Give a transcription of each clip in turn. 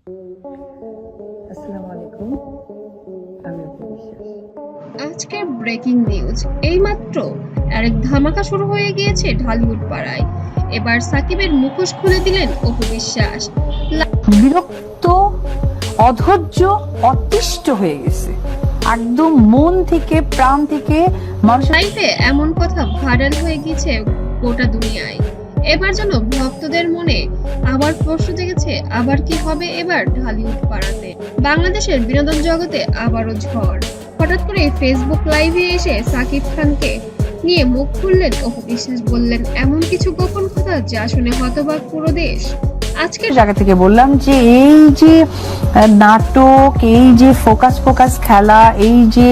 আসসালামু আলাইকুম, আমি অপু বিশ্বাস। আজকের ব্রেকিং নিউজ এইমাত্র আরেক ধামাকা শুরু হয়ে গিয়েছে ঢালিউড পাড়ায়। এবার সাকিবের মুখোশ খুলে দিলেন অপু বিশ্বাস। বিরক্ত, অধৈর্য, অতিষ্ঠ হয়ে গেছে একদম মন থেকে, প্রাণ থেকে। মানুষের লাইফে এমন কথা ভাইরাল হয়ে গিয়েছে গোটা দুনিয়ায়। এবার যেন ভক্তদের মনে আবার প্রশ্ন জেগেছে, আবার কি হবে এবার ঢালিউড পাড়াতে। বাংলাদেশের বিনোদন জগতে আবারও ঝড়। হঠাৎ করে ফেসবুক লাইভে এসে সাকিব খানকে নিয়ে মুখ খুললেন অপু বিশ্বাস। বললেন এমন কিছু গোপন কথা যা শুনে হতবাক পুরো দেশ। আজকের জায়গা থেকে বললাম যে এই যে নাটক, এই যে ফোকাস খেলা, এই যে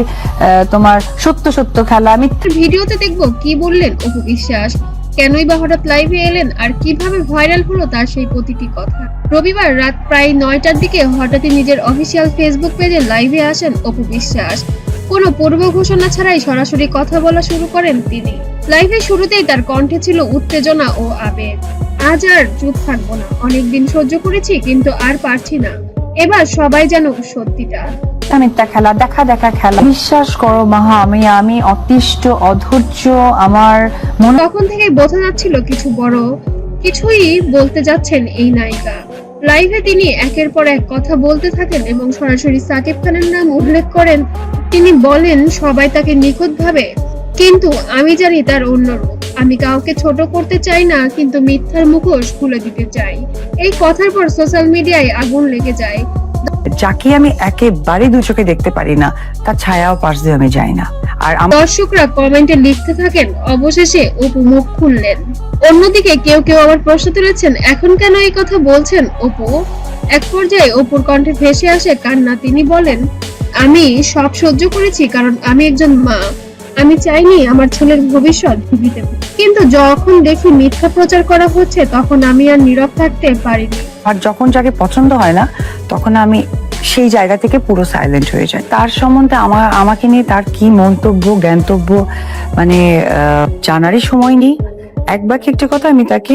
তোমার সত্য সত্য খেলা, আমি ভিডিওতে দেখবো কি বললেন অপু বিশ্বাস, কেনই বা হঠাৎ লাইভে এলেন, আর কিভাবে ভাইরাল হলো তার সেই প্রতিটি কথা। রবিবার রাত প্রায় 9টার দিকে হঠাৎই নিজের অফিসিয়াল ফেসবুক পেজে লাইভে আসেন অপু বিশ্বাস। কোনো পূর্ব ঘোষণা ছাড়াই সরাসরি কথা বলা শুরু করেন তিনি। লাইভের শুরুতেই তার কণ্ঠে ছিল উত্তেজনা ও আবেগ। আজ আর চুপ থাকবো না, অনেকদিন সহ্য করেছি কিন্তু আর পারছি না, এবার সবাই যেন সত্যিটা। মিথ্যা খেলা, দেখা খেলা। বিশ্বাস করো মাহা, আমি অতিষ্ঠ, অধৈর্য। আমার মনে তখন থেকে বোঝা যাচ্ছিল কিছু বড় কিছুই বলতে যাচ্ছেন এই নায়িকা। লাইভে তিনি একের পর এক কথা বলতে থাকেন এবং সরাসরি সাকিব খানের নাম উল্লেখ করেন। তিনি বলেন সবাই তাকে নিখুঁত ভাবে, কিন্তু আমি জানি তার অন্য রূপ। আমি কাউকে ছোট করতে চাই না, কিন্তু মিথ্যার মুখোশ খুলে দিতে চাই। এই কথার পর সোশ্যাল মিডিয়ায় আগুন লেগে যায়। যাকে আমি একেবারে দু চোখে দেখতে পারি না, তার ছায়াও পাশ দিয়ে আমি যাই না। আর দর্শকরা কমেন্টে লিখতে থাকেন, অবশেষে অপু মুখ খুললেন। অন্যদিকে কেউ কেউ আবার প্রশ্ন তুলেছেন, এখন কেন এই কথা বলছেন অপু। এক পর্যায়ে অপুর কণ্ঠে ভেসে আসে কান্না। তিনি বলেন, আমি সব সহ্য করেছি কারণ আমি একজন মা। আমি চাইনি আমার ছেলের ভবিষ্যৎ ঝুঁকিতে পড়ুক। কিন্তু যখন দেখি মিথ্যা প্রচার করা হচ্ছে তখন আমি আর নীরব থাকতে পারিনি। আর যখন যাকে পছন্দ হয় না, তখন আমি সেই জায়গা থেকে পুরো সাইলেন্ট হয়ে যায়। তার সম্বন্ধে আমাকে নিয়ে তার কি মন্তব্য, জ্ঞানতব্য, মানে জানারই সময় নেই। এক বাক্যে একটা কথা, আমি তাকে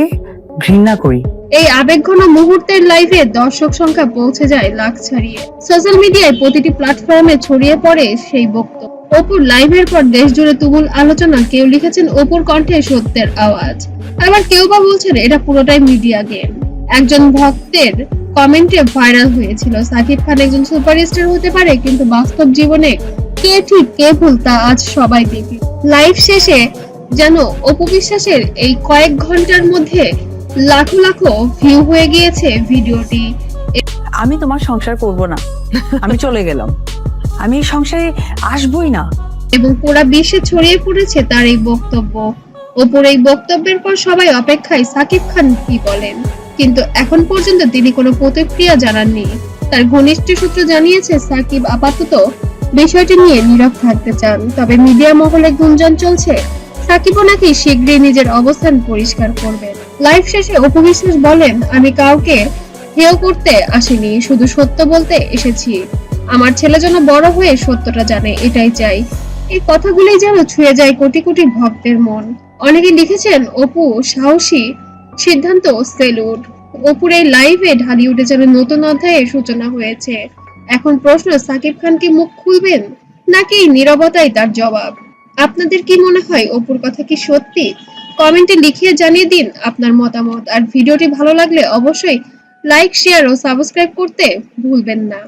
ঘৃণা করি। এই আবেগঘন মুহূর্তের লাইভে দর্শক সংখ্যা পৌঁছে যায় লাখ ছাড়িয়ে। সোশ্যাল মিডিয়ায় প্রতিটি প্ল্যাটফর্মে ছড়িয়ে পড়ে সেই বক্তব্য। অপুর লাইভের পর দেশ জুড়ে তুমুল আলোচনা। কেউ লিখেছেন অপুর কণ্ঠে সত্যের আওয়াজ, আবার কেউ বা বলছেন এটা পুরোটাই মিডিয়া গেম। একজন ভক্তের কমেন্টে ভাইরাল হয়েছিল, সাকিব খান একজন সুপারস্টার হতে পারে, কিন্তু বাস্তব জীবনে কে ঠিক কে ভুল তা আজ সবাই দেখে। লাইভ শেষে যেন অপু বিশ্বাসের এই কয়েক ঘন্টার মধ্যে লাখো লাখো ভিউ হয়ে গিয়েছে ভিডিওটি। আমি তোমার সংসার করব না, আমি চলে গেলাম, আমি এই সংসারে আসবই না। এবং পুরো বিশ্বে ছড়িয়ে পড়েছে তার এই বক্তব্য। অপুর এই বক্তব্যের পর সবাই অপেক্ষায় সাকিব খান কি বলেন, কিন্তু এখন পর্যন্ত তিনি কোনো প্রতিক্রিয়া জানাননি। তার ঘনিষ্ঠ সূত্র জানিয়েছে সাকিব আপাতত বিষয়টি নিয়ে নীরব থাকতে চান। তবে মিডিয়া মহলে গুঞ্জন চলছে সাকিবও নাকি শীঘ্রই নিজের অবস্থান পরিষ্কার করবেন। লাইভ শেষে অপু বিশ্বাস বলেন, আমি কাউকে হেয় করতে আসিনি, শুধু সত্য বলতে এসেছি। আমার ছেলে যেন বড় হয়ে সত্যটা জানে, এটাই চাই। এই কথাগুলোই যেন ছুঁয়ে যায় কোটি কোটি ভক্তের মন। অনেকে লিখেছেন অপু সাহসী সিদ্ধান্ত, সেলুট। অপুর এই লাইভে ঢালিউডে যেন নতুন অধ্যায়ের সূচনা হয়েছে। এখন প্রশ্ন, সাকিব খান কি মুখ খুলবেন নাকি নীরবতাই তার জবাব। আপনাদের কি মনে হয়, অপুর কথা কি সত্যি? কমেন্টে লিখে জানিয়ে দিন আপনার মতামত। আর ভিডিওটি ভালো লাগলে অবশ্যই লাইক, শেয়ার ও সাবস্ক্রাইব করতে ভুলবেন না।